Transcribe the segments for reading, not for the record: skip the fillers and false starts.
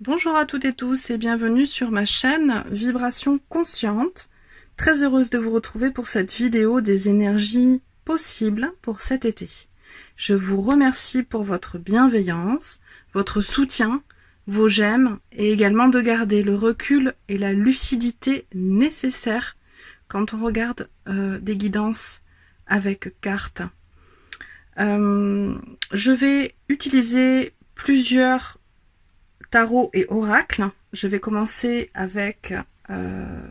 Bonjour à toutes et tous et bienvenue sur ma chaîne Vibration Consciente. Très heureuse de vous retrouver pour cette vidéo des énergies possibles pour cet été. Je vous remercie pour votre bienveillance, votre soutien, vos j'aime et également de garder le recul et la lucidité nécessaires quand on regarde des guidances avec cartes. Je vais utiliser plusieurs tarot et oracle. Je vais commencer avec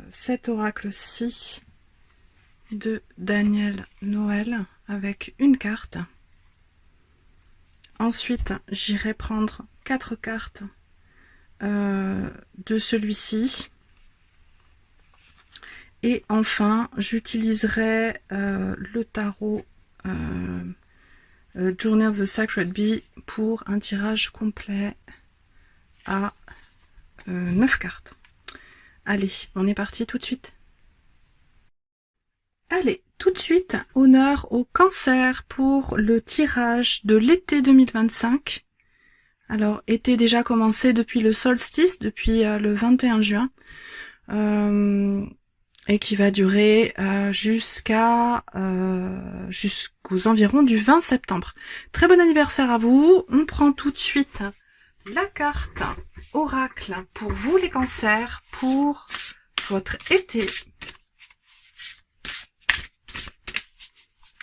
cet oracle-ci de Daniel Noël avec une carte. Ensuite, j'irai prendre 4 cartes de celui-ci. Et enfin, j'utiliserai le tarot Journey of the Sacred Bee pour un tirage complet à 9 cartes. Allez, on est parti tout de suite. Allez, tout de suite, honneur au Cancer pour le tirage de l'été 2025. Alors, été déjà commencé depuis le solstice, depuis le 21 juin, et qui va durer jusqu'aux environs du 20 septembre. Très bon anniversaire à vous. On prend tout de suite la carte oracle pour vous les cancers, pour votre été.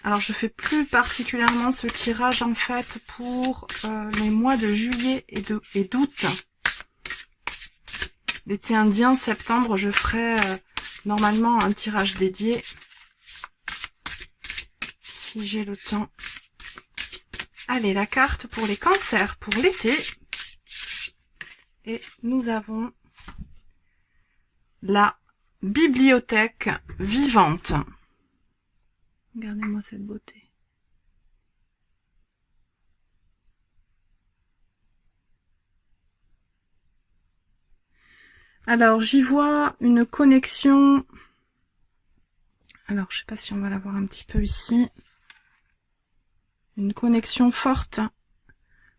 Alors je fais plus particulièrement ce tirage en fait pour les mois de juillet et d'août. L'été indien, septembre, je ferai normalement un tirage dédié si j'ai le temps. Allez, la carte pour les cancers pour l'été. Et nous avons la bibliothèque vivante. Regardez-moi cette beauté. Alors, j'y vois une connexion. Alors, je sais pas si on va la voir un petit peu ici. Une connexion forte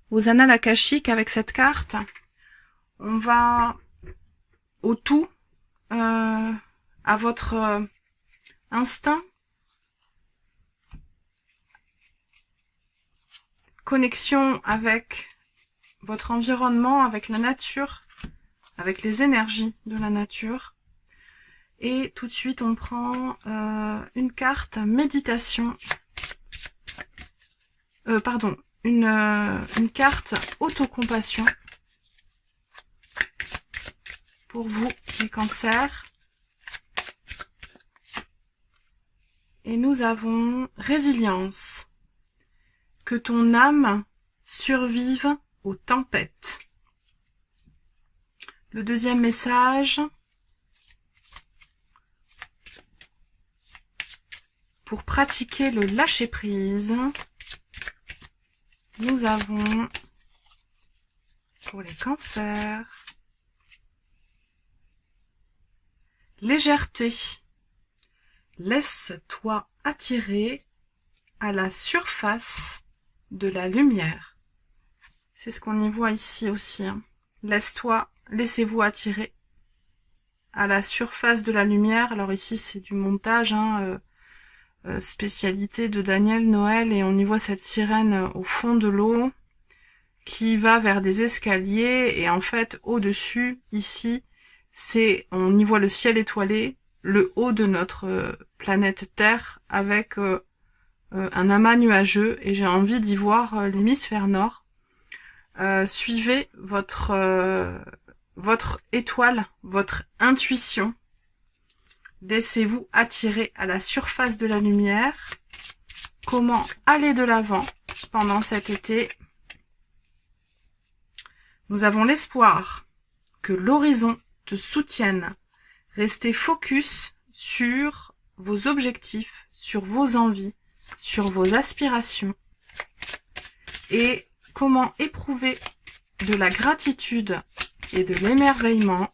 aux annales akashiques avec cette carte. On va au tout, à votre instinct, connexion avec votre environnement, avec la nature, avec les énergies de la nature. Et tout de suite, on prend une carte méditation. Une carte autocompassion. Pour vous, les cancers. Et nous avons résilience. Que ton âme survive aux tempêtes. Le deuxième message. Pour pratiquer le lâcher-prise. Nous avons, pour les cancers, légèreté. Laisse-toi attirer à la surface de la lumière. C'est ce qu'on y voit ici aussi. Hein. Laissez-vous attirer à la surface de la lumière. Alors ici, c'est du montage, hein, spécialité de Daniel Noël, et on y voit cette sirène au fond de l'eau qui va vers des escaliers, et en fait, au-dessus, ici, on y voit le ciel étoilé, le haut de notre planète Terre, avec un amas nuageux, et j'ai envie d'y voir l'hémisphère nord. Suivez votre étoile, votre intuition. Laissez-vous attirer à la surface de la lumière. Comment aller de l'avant pendant cet été? Nous avons l'espoir que l'horizon te soutienne. Restez focus sur vos objectifs, sur vos envies, sur vos aspirations. Et comment éprouver de la gratitude et de l'émerveillement.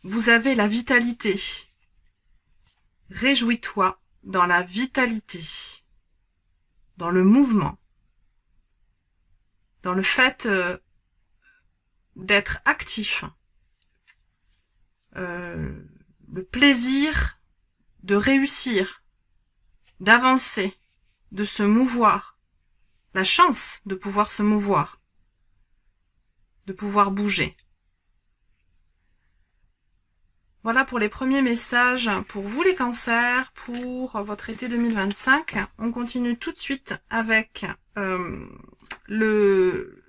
Vous avez la vitalité. Réjouis-toi dans la vitalité. dans le mouvement, dans le fait d'être actif, le plaisir de réussir, d'avancer, de se mouvoir, la chance de pouvoir se mouvoir, de pouvoir bouger. Voilà pour les premiers messages pour vous les cancers, pour votre été 2025. On continue tout de suite avec le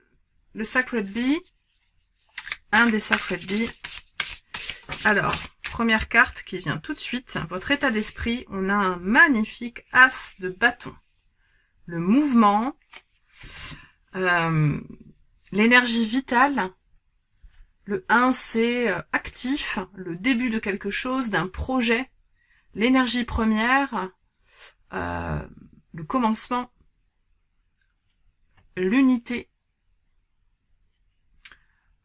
Sacred Bee, un des Sacred Bee. Alors, première carte qui vient tout de suite, votre état d'esprit, on a un magnifique as de bâton. Le mouvement, l'énergie vitale. Le 1, c'est actif, le début de quelque chose, d'un projet, l'énergie première, le commencement, l'unité.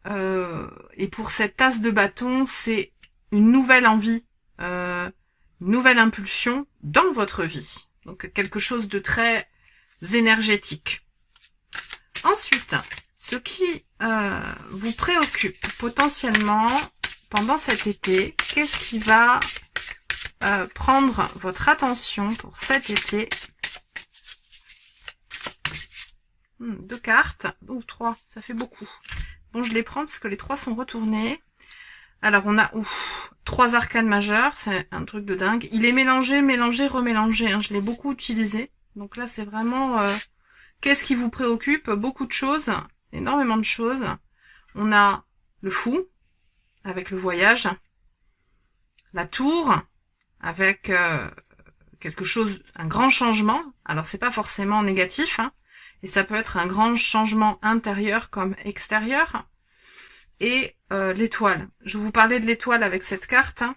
Et pour cette tasse de bâton, c'est une nouvelle envie, une nouvelle impulsion dans votre vie. Donc quelque chose de très énergétique. Ensuite, ce qui vous préoccupe potentiellement pendant cet été, qu'est-ce qui va prendre votre attention pour cet été? 2 cartes, ou 3, ça fait beaucoup. Bon, je les prends parce que les 3 sont retournés. Alors, on a 3 arcanes majeures, c'est un truc de dingue. Il est mélangé, remélangé, hein. Je l'ai beaucoup utilisé. Donc là, c'est vraiment... qu'est-ce qui vous préoccupe? Beaucoup de choses, énormément de choses. On a le fou, avec le voyage. La tour, avec quelque chose, un grand changement. Alors, c'est pas forcément négatif, hein. Et ça peut être un grand changement intérieur comme extérieur. Et l'étoile. Je vous parlais de l'étoile avec cette carte. Hein.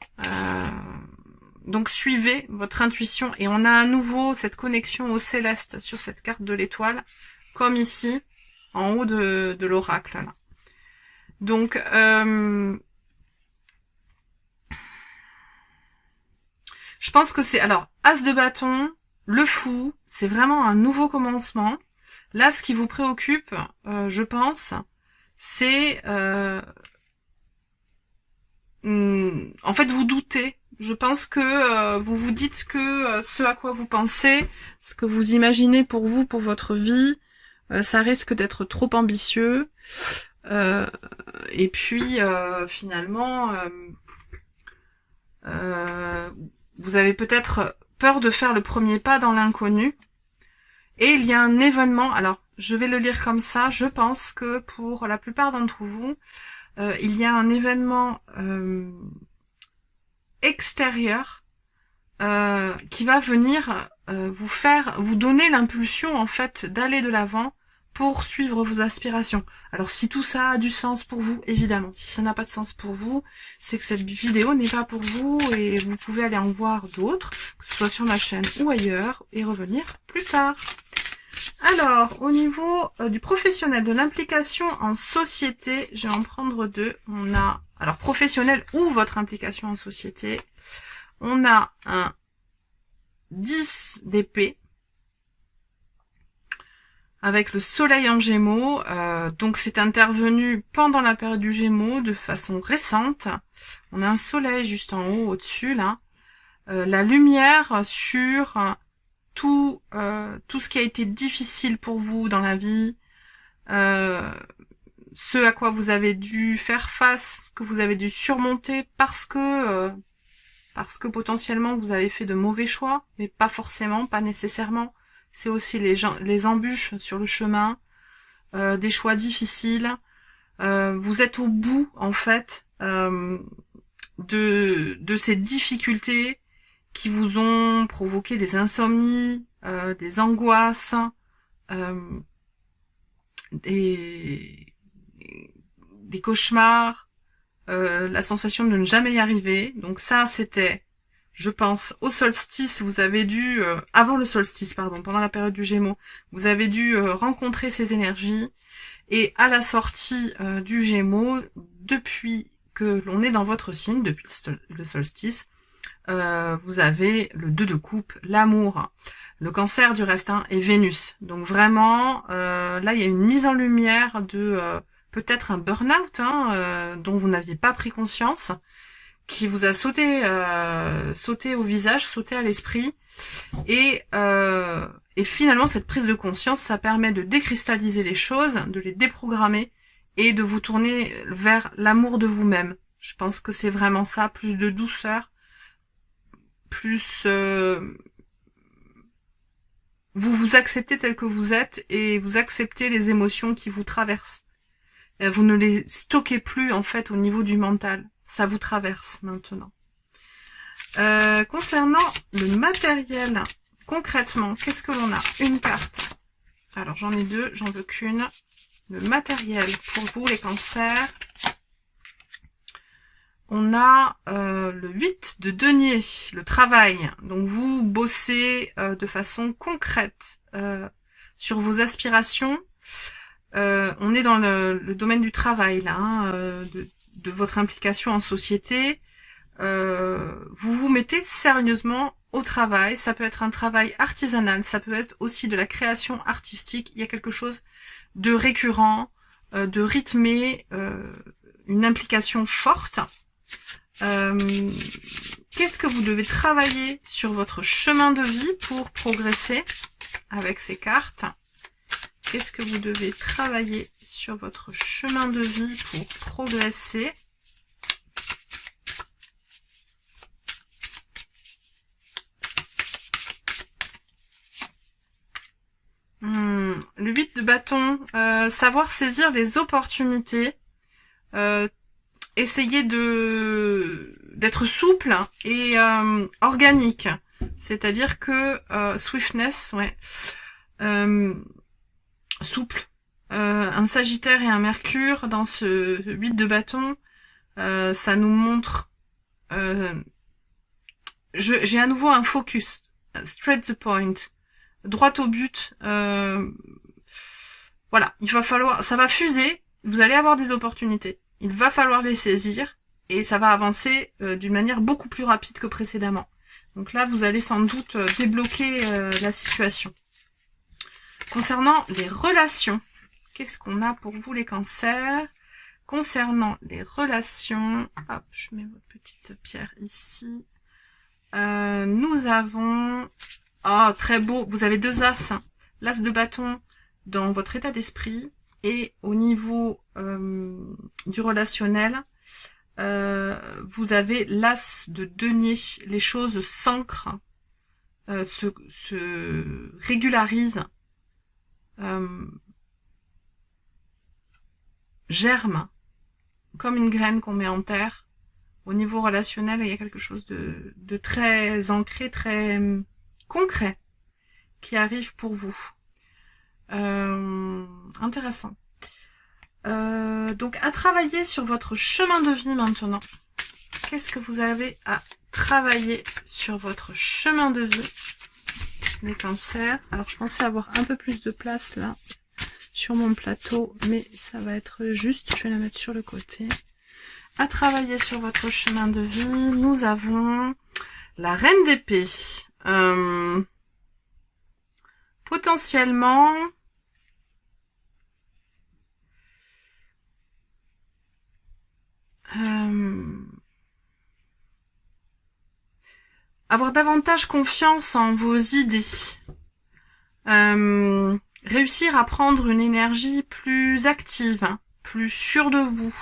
Donc suivez votre intuition. Et on a à nouveau cette connexion au céleste sur cette carte de l'étoile. Comme ici, en haut de l'oracle. Donc, je pense que c'est... Alors, as de bâton, le fou, c'est vraiment un nouveau commencement. Là, ce qui vous préoccupe, je pense, c'est... en fait, vous doutez. Je pense que vous vous dites que ce à quoi vous pensez, ce que vous imaginez pour vous, pour votre vie, ça risque d'être trop ambitieux. Et puis, finalement, vous avez peut-être peur de faire le premier pas dans l'inconnu. Et il y a un événement, alors je vais le lire comme ça, je pense que pour la plupart d'entre vous, il y a un événement extérieur qui va venir vous donner l'impulsion en fait d'aller de l'avant pour suivre vos aspirations. Alors si tout ça a du sens pour vous, évidemment. Si ça n'a pas de sens pour vous, c'est que cette vidéo n'est pas pour vous et vous pouvez aller en voir d'autres, que ce soit sur ma chaîne ou ailleurs, et revenir plus tard. Alors, au niveau du professionnel, de l'implication en société, je vais en prendre 2. On a, alors professionnel ou votre implication en société, on a un 10 d'épée, avec le soleil en Gémeaux, donc c'est intervenu pendant la période du Gémeaux de façon récente. On a un soleil juste en haut, au-dessus, là. La lumière sur tout ce qui a été difficile pour vous dans la vie, ce à quoi vous avez dû faire face, que vous avez dû surmonter parce que potentiellement vous avez fait de mauvais choix, mais pas forcément, pas nécessairement. C'est aussi les embûches sur le chemin, des choix difficiles. Vous êtes au bout, en fait, de ces difficultés qui vous ont provoqué des insomnies, des angoisses, des cauchemars, la sensation de ne jamais y arriver. Donc ça, c'était... Je pense, au solstice, vous avez dû, avant le solstice, pardon, pendant la période du Gémeaux, vous avez dû rencontrer ces énergies, et à la sortie du Gémeaux, depuis que l'on est dans votre signe, depuis le solstice, Vous avez le 2 de coupe, l'amour, le cancer du reste, et Vénus. Donc vraiment, là, il y a une mise en lumière de peut-être un burn-out dont vous n'aviez pas pris conscience, qui vous a sauté au visage, sauté à l'esprit. Et finalement, cette prise de conscience, ça permet de décristalliser les choses, de les déprogrammer et de vous tourner vers l'amour de vous-même. Je pense que c'est vraiment ça, plus de douceur, plus vous vous acceptez tel que vous êtes et vous acceptez les émotions qui vous traversent. Vous ne les stockez plus en fait au niveau du mental. Ça vous traverse maintenant. Concernant le matériel, concrètement, qu'est-ce que l'on a? Une carte. Alors j'en ai deux, j'en veux qu'une. Le matériel pour vous les cancers. On a le 8 de denier, le travail. Donc vous bossez de façon concrète sur vos aspirations. On est dans le domaine du travail là, de votre implication en société. Vous vous mettez sérieusement au travail. Ça peut être un travail artisanal, ça peut être aussi de la création artistique. Il y a quelque chose de récurrent, de rythmé, une implication forte. Qu'est-ce que vous devez travailler sur votre chemin de vie pour progresser avec ces cartes? Qu'est-ce que vous devez travailler sur votre chemin de vie pour progresser? Le 8 de bâton, savoir saisir les opportunités, essayer d'être souple et organique. C'est-à-dire que swiftness, ouais, souple. Un Sagittaire et un Mercure dans ce 8 de bâton, ça nous montre... j'ai à nouveau un focus, straight the point, droit au but. Voilà, il va falloir... Ça va fuser, vous allez avoir des opportunités. Il va falloir les saisir et ça va avancer d'une manière beaucoup plus rapide que précédemment. Donc là, vous allez sans doute débloquer la situation. Concernant les relations, qu'est-ce qu'on a pour vous les cancers? Concernant les relations, hop, je mets votre petite pierre ici. Nous avons, très beau, vous avez deux as, l'as de bâton dans votre état d'esprit et au niveau du relationnel, vous avez l'as de denier. Les choses s'ancrent, se régularisent, germent comme une graine qu'on met en terre. Au niveau relationnel, il y a quelque chose de très ancré, très concret qui arrive pour vous. Intéressant. Donc à travailler sur votre chemin de vie maintenant. Qu'est-ce que vous avez à travailler sur votre chemin de vie, les cancers? Alors je pensais avoir un peu plus de place là sur mon plateau, mais ça va être juste, je vais la mettre sur le côté. À travailler sur votre chemin de vie, nous avons la reine d'épée. Potentiellement, avoir davantage confiance en vos idées. Réussir à prendre une énergie plus active, plus sûre de vous.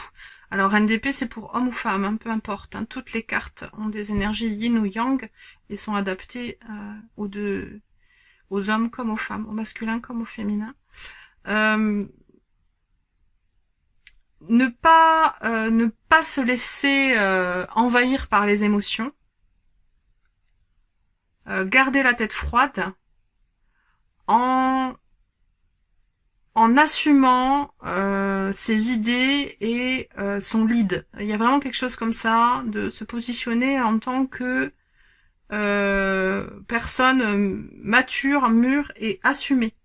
Alors reine d'épée, c'est pour homme ou femme, peu importe. Toutes les cartes ont des énergies yin ou yang et sont adaptées aux hommes comme aux femmes, au masculin comme au féminin. Ne pas se laisser envahir par les émotions. Garder la tête froide en assumant ses idées et son lead. Il y a vraiment quelque chose comme ça, de se positionner en tant que personne mature, mûre et assumée.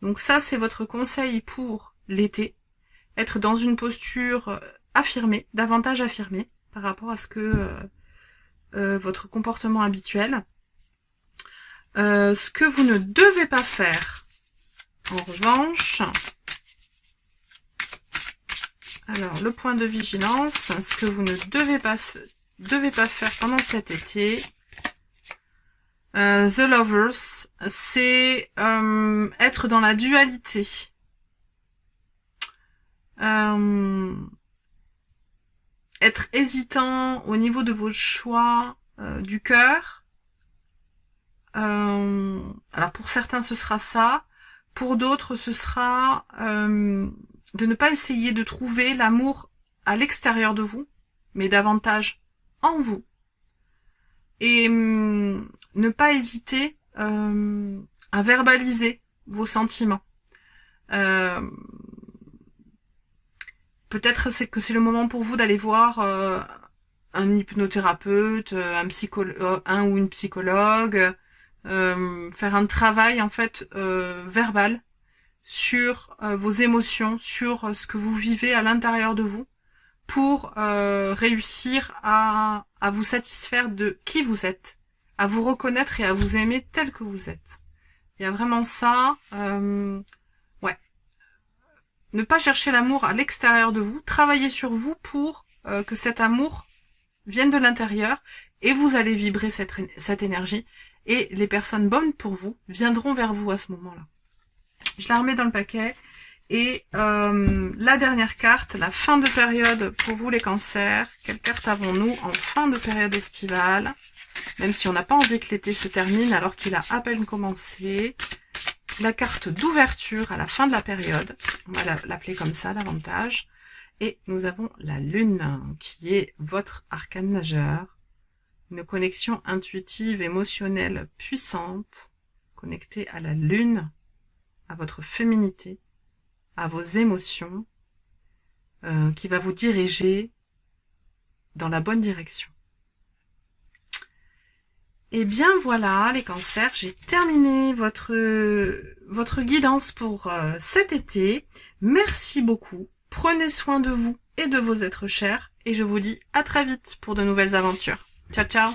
Donc ça, c'est votre conseil pour l'été. Être dans une posture affirmée, davantage affirmée, par rapport à ce que votre comportement habituel. Ce que vous ne devez pas faire, en revanche, alors le point de vigilance, ce que vous ne devez pas faire pendant cet été, The Lovers, c'est être dans la dualité. Être hésitant au niveau de vos choix du cœur. Alors pour certains ce sera ça, pour d'autres ce sera de ne pas essayer de trouver l'amour à l'extérieur de vous, mais davantage en vous. Et ne pas hésiter à verbaliser vos sentiments. Peut-être que c'est le moment pour vous d'aller voir un hypnothérapeute, un ou une psychologue, faire un travail en fait verbal sur vos émotions, sur ce que vous vivez à l'intérieur de vous, pour réussir à vous satisfaire de qui vous êtes, à vous reconnaître et à vous aimer tel que vous êtes. Il y a vraiment ça, ouais. Ne pas chercher l'amour à l'extérieur de vous, travailler sur vous pour que cet amour vienne de l'intérieur, et vous allez vibrer cette énergie, et les personnes bonnes pour vous viendront vers vous à ce moment-là. Je la remets dans le paquet. Et la dernière carte, la fin de période pour vous les cancers. Quelle carte avons-nous en fin de période estivale? Même si on n'a pas envie que l'été se termine alors qu'il a à peine commencé. La carte d'ouverture à la fin de la période. On va l'appeler comme ça davantage. Et nous avons la lune qui est votre arcane majeur. Une connexion intuitive, émotionnelle, puissante. Connectée à la lune, à votre féminité, à vos émotions, qui va vous diriger dans la bonne direction. Et bien voilà les cancers, j'ai terminé votre guidance pour cet été. Merci beaucoup, prenez soin de vous et de vos êtres chers, et je vous dis à très vite pour de nouvelles aventures. Ciao ciao.